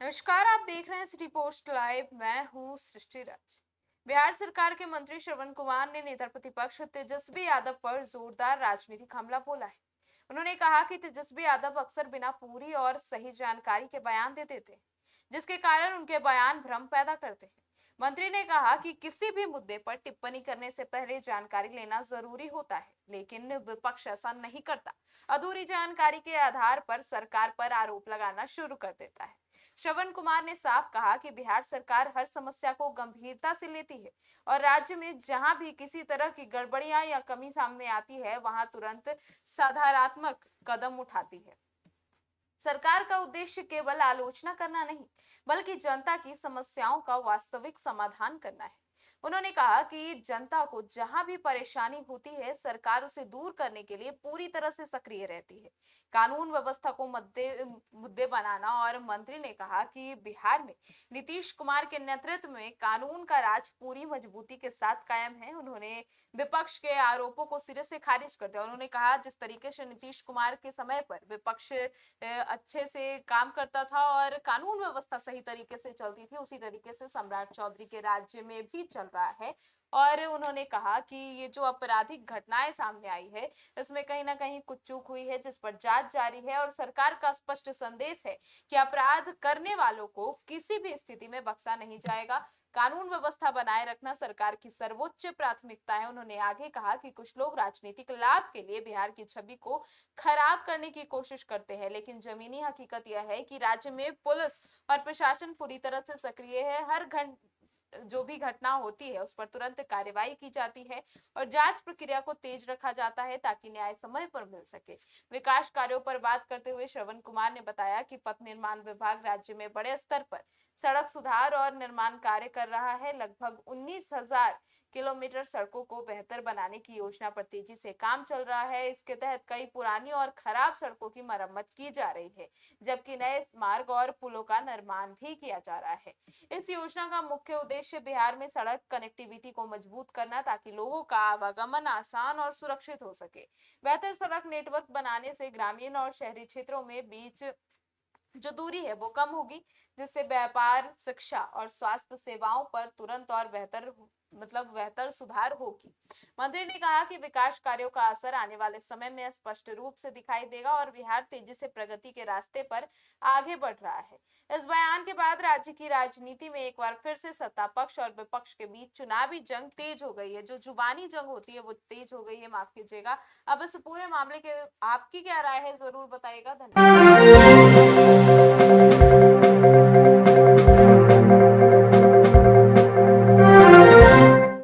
नमस्कार, आप देख रहे हैं सिटी पोस्ट लाइव। मैं हूं सृष्टि राज। बिहार सरकार के मंत्री श्रवण कुमार ने नेता प्रतिपक्ष तेजस्वी यादव पर जोरदार राजनीतिक हमला बोला है। उन्होंने कहा कि तेजस्वी यादव अक्सर बिना पूरी और सही जानकारी के बयान देते थे, जिसके कारण उनके बयान भ्रम पैदा करते हैं। मंत्री ने कहा कि किसी भी मुद्दे पर टिप्पणी करने से पहले जानकारी लेना जरूरी होता है, लेकिन विपक्ष ऐसा नहीं करता। अधूरी जानकारी के आधार पर सरकार पर आरोप लगाना शुरू कर देता है। श्रवण कुमार ने साफ कहा कि बिहार सरकार हर समस्या को गंभीरता से लेती है और राज्य में जहां भी किसी तरह की गड़बड़ियां या कमी सामने आती है, वहां तुरंत सुधारात्मक कदम उठाती है। सरकार का उद्देश्य केवल आलोचना करना नहीं, बल्कि जनता की समस्याओं का वास्तविक समाधान करना है। उन्होंने कहा कि जनता को जहां भी परेशानी होती है, सरकार उसे दूर करने के लिए पूरी तरह से सक्रिय रहती है। कानून व्यवस्था को मुद्दे मुद्दे बनाना। और मंत्री ने कहा कि बिहार में नीतीश कुमार के नेतृत्व में कानून का राज पूरी मजबूती के साथ कायम है। उन्होंने विपक्ष के आरोपों को सिरे से खारिज कर दिया। उन्होंने कहा, जिस तरीके से नीतीश कुमार के समय पर विपक्ष अच्छे से काम करता था और कानून व्यवस्था सही तरीके से चलती थी, उसी तरीके से सम्राट चौधरी के राज्य में भी चल रहा है। और उन्होंने कहा कि ये जो आपराधिक घटनाएं सामने आई है, इसमें कहीं ना कहीं कुछ चूक हुई है, जिस पर जांच जारी है। और सरकार का स्पष्ट संदेश है कि अपराध करने वालों को किसी भी स्थिति में बख्शा नहीं जाएगा। कानून व्यवस्था बनाए रखना सरकार की सर्वोच्च प्राथमिकता है। उन्होंने आगे कहा कि कुछ लोग राजनीतिक लाभ के लिए बिहार की छवि को खराब करने की कोशिश करते हैं, लेकिन जमीनी हकीकत यह है कि राज्य में पुलिस और प्रशासन पूरी तरह से सक्रिय है। हर जो भी घटना होती है उस पर तुरंत कार्रवाई की जाती है और जांच प्रक्रिया को तेज रखा जाता है, ताकि न्याय समय पर मिल सके। विकास कार्यों पर बात करते हुए श्रवण कुमार ने बताया कि पथ निर्माण विभाग राज्य में बड़े स्तर पर सड़क सुधार और निर्माण कार्य कर रहा है। लगभग 19,000 किलोमीटर सड़कों को बेहतर बनाने की योजना पर तेजी से काम चल रहा है। इसके तहत कई पुरानी और खराब सड़कों की मरम्मत की जा रही है, जबकि नए मार्ग और पुलों का निर्माण भी किया जा रहा है। इस योजना का मुख्य उद्देश्य बिहार में सड़क कनेक्टिविटी को मजबूत करना, ताकि लोगों का आवागमन आसान और सुरक्षित हो सके। बेहतर सड़क नेटवर्क बनाने से ग्रामीण और शहरी क्षेत्रों में बीच जो दूरी है वो कम होगी, जिससे व्यापार, शिक्षा और स्वास्थ्य सेवाओं पर तुरंत और बेहतर सुधार होगी। मंत्री ने कहा कि विकास कार्यों का असर आने वाले समय में स्पष्ट रूप से दिखाई देगा और बिहार तेजी से प्रगति के रास्ते पर आगे बढ़ रहा है। इस बयान के बाद राज्य की राजनीति में एक बार फिर से सत्ता पक्ष और विपक्ष के बीच चुनावी जंग तेज हो गई है। जो जुबानी जंग होती है वो तेज हो गई है, माफ कीजिएगा। अब इस पूरे मामले के आपकी क्या राय है, जरूर बताइएगा। धन्यवाद।